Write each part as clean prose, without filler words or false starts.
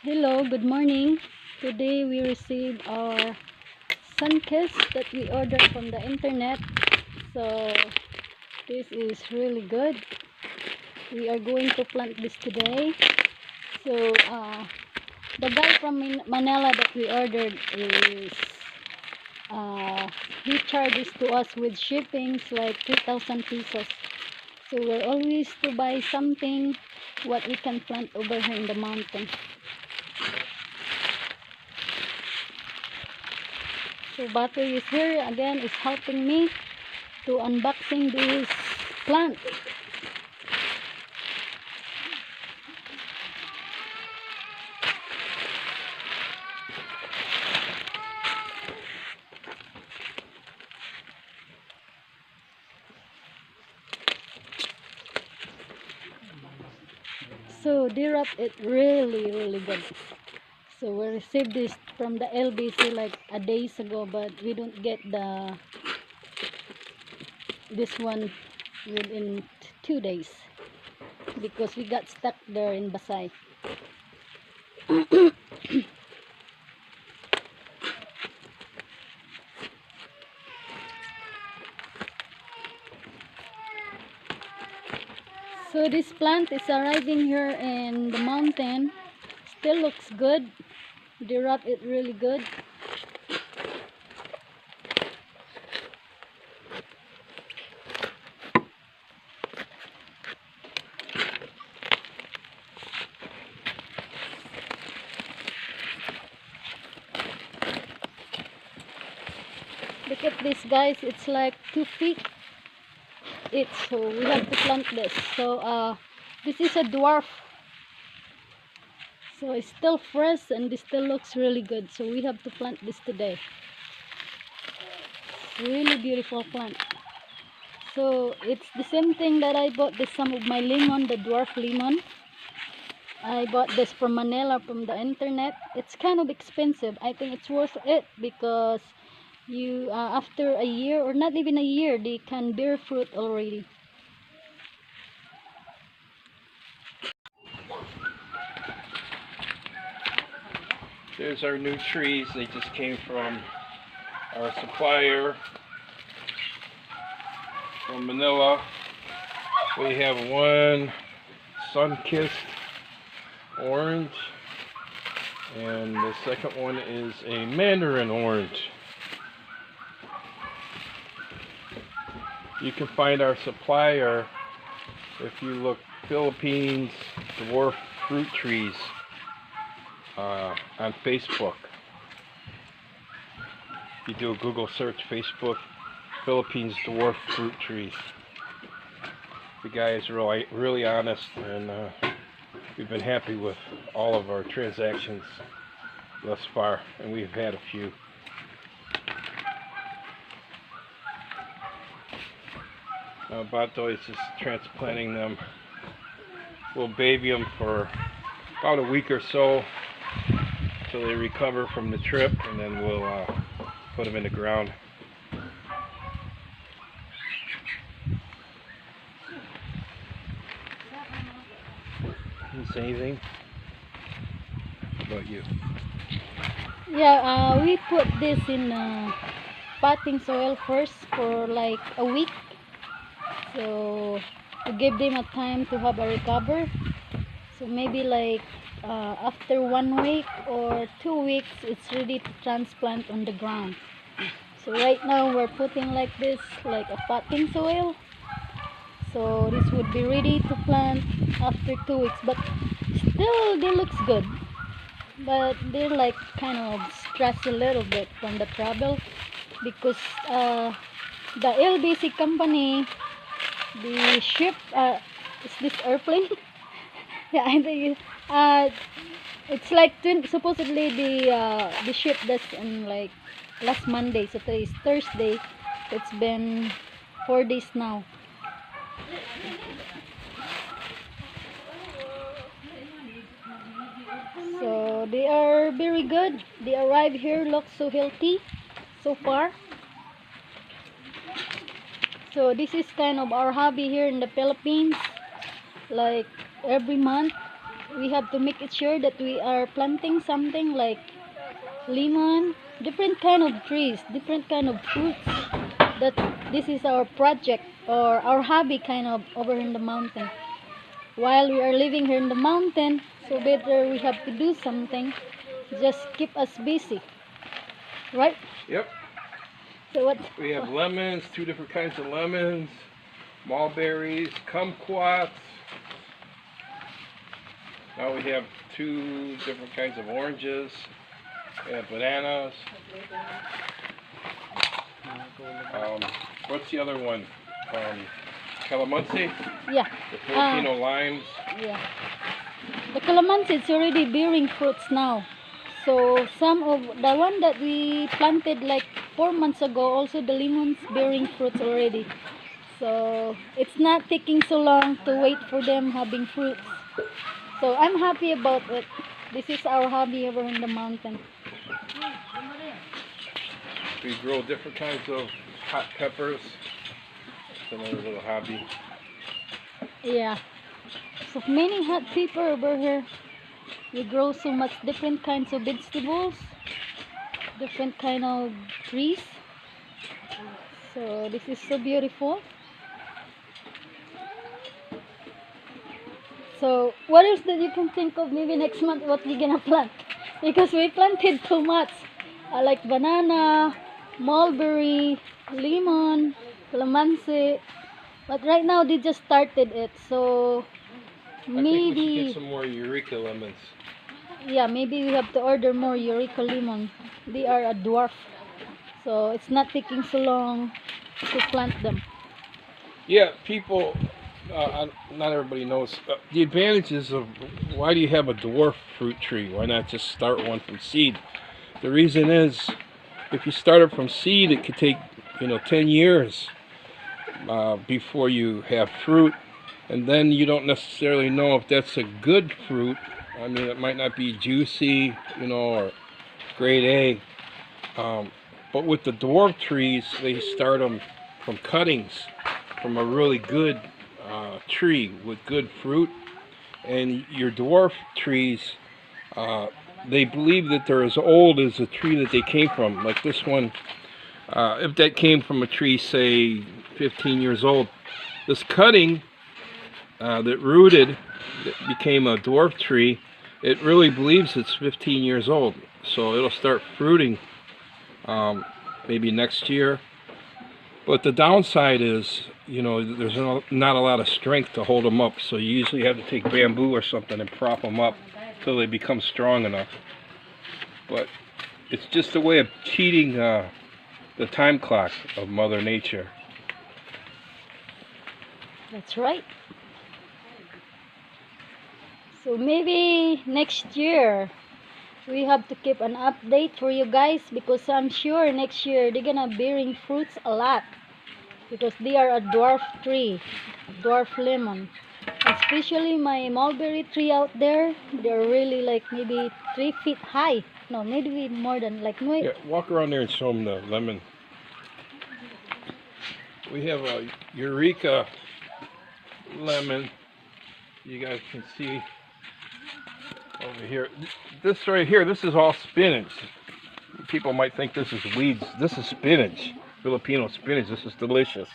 Hello, good morning. Today we received our sun kiss that we ordered from the internet. So this is really good. We are going to plant this today. So the guy from Manila that we ordered is he charges to us with shippings like 3,000 pesos. So we're always to buy something what we can plant over here in the mountain. So Battery is here again, is helping me to unboxing this plant. So Dwarf, it really good. So we received this from the LBC like a days ago, but we don't get this one within 2 days because we got stuck there in Basay. So this plant is arriving here in the mountain. Still looks good. Dwarf, it really good. Look at this, guys. It's like 2 feet. So we have to plant this. So this is a dwarf. So it's still fresh and this still looks really good. So we have to plant this today. Really beautiful plant. So it's the same thing that I bought this some of my lemon, the dwarf lemon. I bought this from Manila from the internet. It's kind of expensive. I think it's worth it because you after a year or not even a year they can bear fruit already. There's our new trees. They just came from our supplier from Manila. We have one sun-kissed orange, and the second one is a mandarin orange. You can find our supplier if you look Philippines dwarf fruit trees on Facebook. If you do a Google search, Facebook Philippines dwarf fruit trees. The guy is really honest, and we've been happy with all of our transactions thus far, and we've had a few. Bato is just transplanting them. We'll baby them for about a week or so until they recover from the trip, and then we'll put them in the ground. Can you say anything about you? Yeah, we put this in potting soil first for like a week. So to give them a time to have a recover. So maybe like after 1 week or 2 weeks, it's ready to transplant on the ground. So right now we're putting like this, like a potting soil. So this would be ready to plant after 2 weeks, but still they looks good. But they're like kind of stressed a little bit from the travel because the LBC company, the ship, is this airplane? Yeah, I think it's like supposedly the ship that's in like last Monday, so today is Thursday. It's been 4 days now. So they are very good. They arrive here, look so healthy so far. So this is kind of our hobby here in the Philippines. Like every month we have to make it sure that we are planting something like lemon, different kind of trees, different kind of fruits. That this is our project or our hobby kind of over in the mountain. While we are living here in the mountain, so better we have to do something, just keep us busy, right? Yep. So what? We have lemons, 2 different kinds of lemons, mulberries, kumquats. Now we have 2 different kinds of oranges. We have bananas. What's the other one? Calamansi? Yeah. The Filipino limes. Yeah. The calamansi is already bearing fruits now. So some of the one that we planted like 4 months ago, also the lemons bearing fruits already. So it's not taking so long to wait for them having fruits. So I'm happy about it. This is our hobby over in the mountain. We grow different kinds of hot peppers. That's another little hobby. Yeah. So many hot pepper over here. We grow so much different kinds of vegetables, different kind of trees. So this is so beautiful. So what else that you can think of maybe next month what we're gonna plant? Because we planted too much. Like banana, mulberry, lemon, calamansi. But right now they just started it. So I think we should maybe, get some more Eureka lemons. yeah, maybe we have to order more Eureka lemon. They are a dwarf. So it's not taking so long to plant them. Yeah, people, not everybody knows the advantages of why do you have a dwarf fruit tree? Why not just start one from seed? The reason is, if you start it from seed, it could take 10 years before you have fruit, and then you don't necessarily know if that's a good fruit. I mean, it might not be juicy, or grade A. But with the dwarf trees, they start them from cuttings from a really good tree with good fruit. And your dwarf trees, they believe that they're as old as the tree that they came from. Like this one, if that came from a tree, say 15 years old, this cutting that rooted, that became a dwarf tree, it really believes it's 15 years old. So it'll start fruiting maybe next year. But the downside is, there's not a lot of strength to hold them up. So you usually have to take bamboo or something and prop them up until they become strong enough. But it's just a way of cheating the time clock of Mother Nature. That's right. So maybe next year we have to keep an update for you guys, because I'm sure next year they're gonna bearing fruits a lot, because they are a dwarf tree, a dwarf lemon. Especially my mulberry tree out there, they're really like maybe 3 feet high. No, maybe more than like Yeah, walk around there and show them the lemon. We have a Eureka lemon. You guys can see over here. This right here, this is all spinach. People might think this is weeds. This is spinach, Filipino spinach. This is delicious.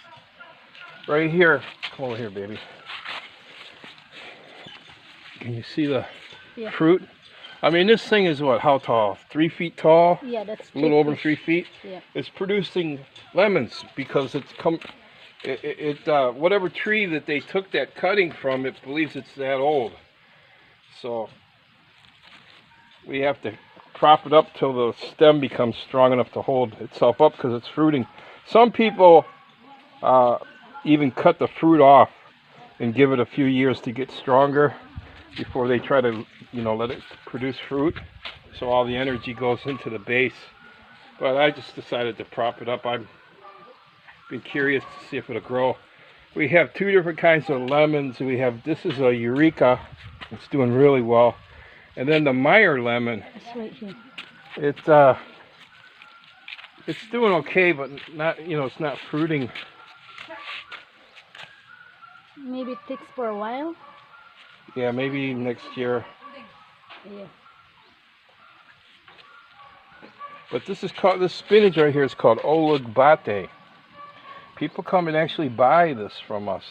Right here, come over here, baby. Can you see the fruit? I mean, this thing is what? How tall? 3 feet tall? Yeah, that's a little over 3 feet. Yeah. It's producing lemons because it's whatever tree that they took that cutting from, it believes it's that old. So we have to prop it up till the stem becomes strong enough to hold itself up because it's fruiting. Some people even cut the fruit off and give it a few years to get stronger before they try to, let it produce fruit. So all the energy goes into the base. But I just decided to prop it up. I've been curious to see if it'll grow. We have 2 different kinds of lemons. This is a Eureka. It's doing really well. And then the Meyer lemon. It's right here. It's doing okay, but not, it's not fruiting. Maybe it takes for a while. Yeah, maybe next year. Yeah. But this spinach right here is called olugbate. People come and actually buy this from us.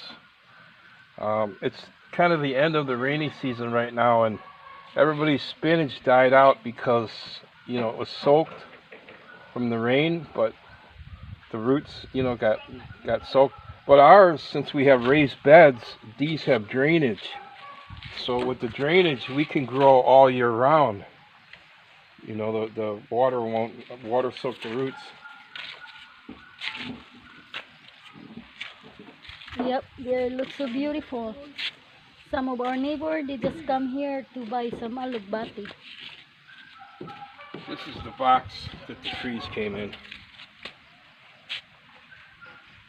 It's kind of the end of the rainy season right now, and everybody's spinach died out because, you know, it was soaked from the rain, but the roots, you know, got soaked. But ours, since we have raised beds, these have drainage. So with the drainage, we can grow all year round. You know, the water soak the roots. Yep, they look so beautiful. Some of our neighbor, they just come here to buy some alugbati. This is the box that the trees came in.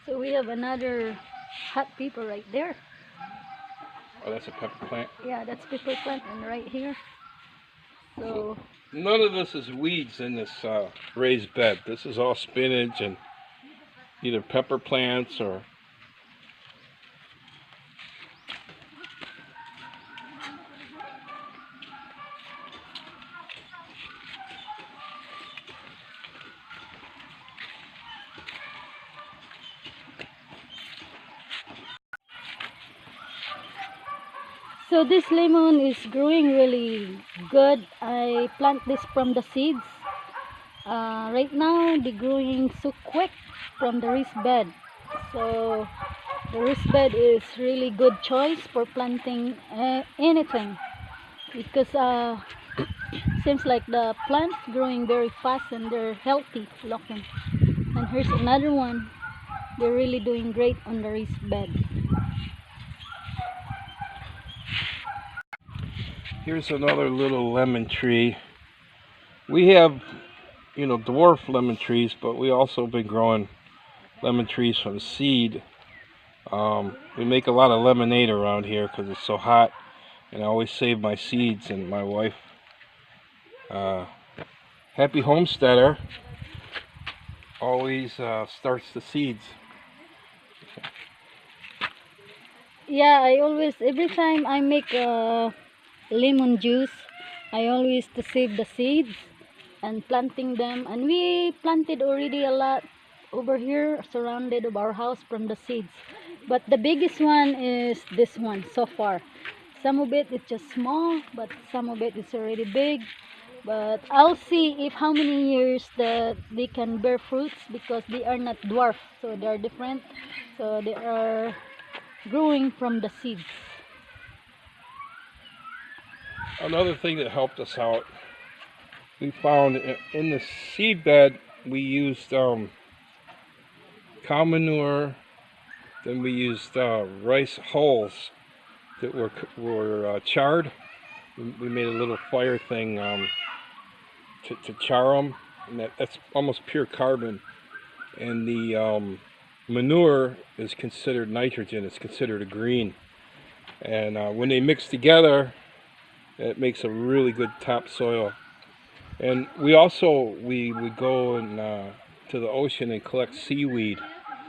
So we have another hot pepper right there. Oh, that's a pepper plant. Yeah, that's pepper plant, and right here. So none of this is weeds in this raised bed. This is all spinach and either pepper plants or. So this lemon is growing really good. I plant this from the seeds. Right now they're growing so quick from the raised bed. So the raised bed is really good choice for planting anything, because seems like the plants growing very fast and they're healthy looking. And here's another one. They're really doing great on the raised bed. Here's another little lemon tree. We have, you know, dwarf lemon trees, but we also been growing lemon trees from seed. We make a lot of lemonade around here because it's so hot, and I always save my seeds. And my wife, happy homesteader, always starts the seeds. Yeah, I always, every time I make lemon juice, I always to save the seeds and planting them. And we planted already a lot over here surrounded of our house from the seeds. But the biggest one is this one so far. Some of it is just small, but some of it is already big. But I'll see if how many years that they can bear fruits, because they are not dwarf, so they are different. So they are growing from the seeds. Another thing that helped us out, we found in the seed bed we used cow manure, then we used rice hulls that were charred. We made a little fire thing to char them, and that's almost pure carbon. And the manure is considered nitrogen. It's considered a green, and when they mix together, it makes a really good topsoil. And we also would go and to the ocean and collect seaweed,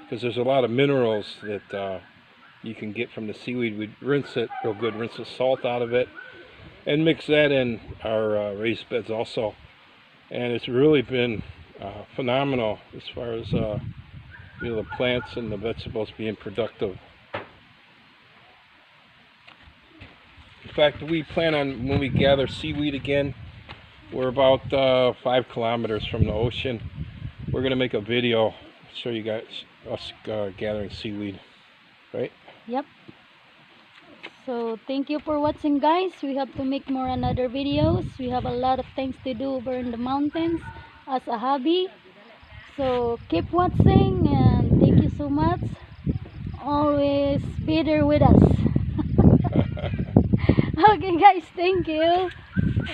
because there's a lot of minerals that you can get from the seaweed. We'd rinse it real good, rinse the salt out of it, and mix that in our raised beds also. And it's really been phenomenal as far as you know, the plants and the vegetables being productive. In fact, we plan on, when we gather seaweed again, we're about 5 kilometers from the ocean. We're going to make a video, show you guys us gathering seaweed, right? Yep. So thank you for watching, guys. We have to make more another videos. We have a lot of things to do over in the mountains as a hobby. So keep watching, and thank you so much. Always be there with us. Okay, guys, thank you,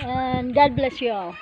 and God bless you all.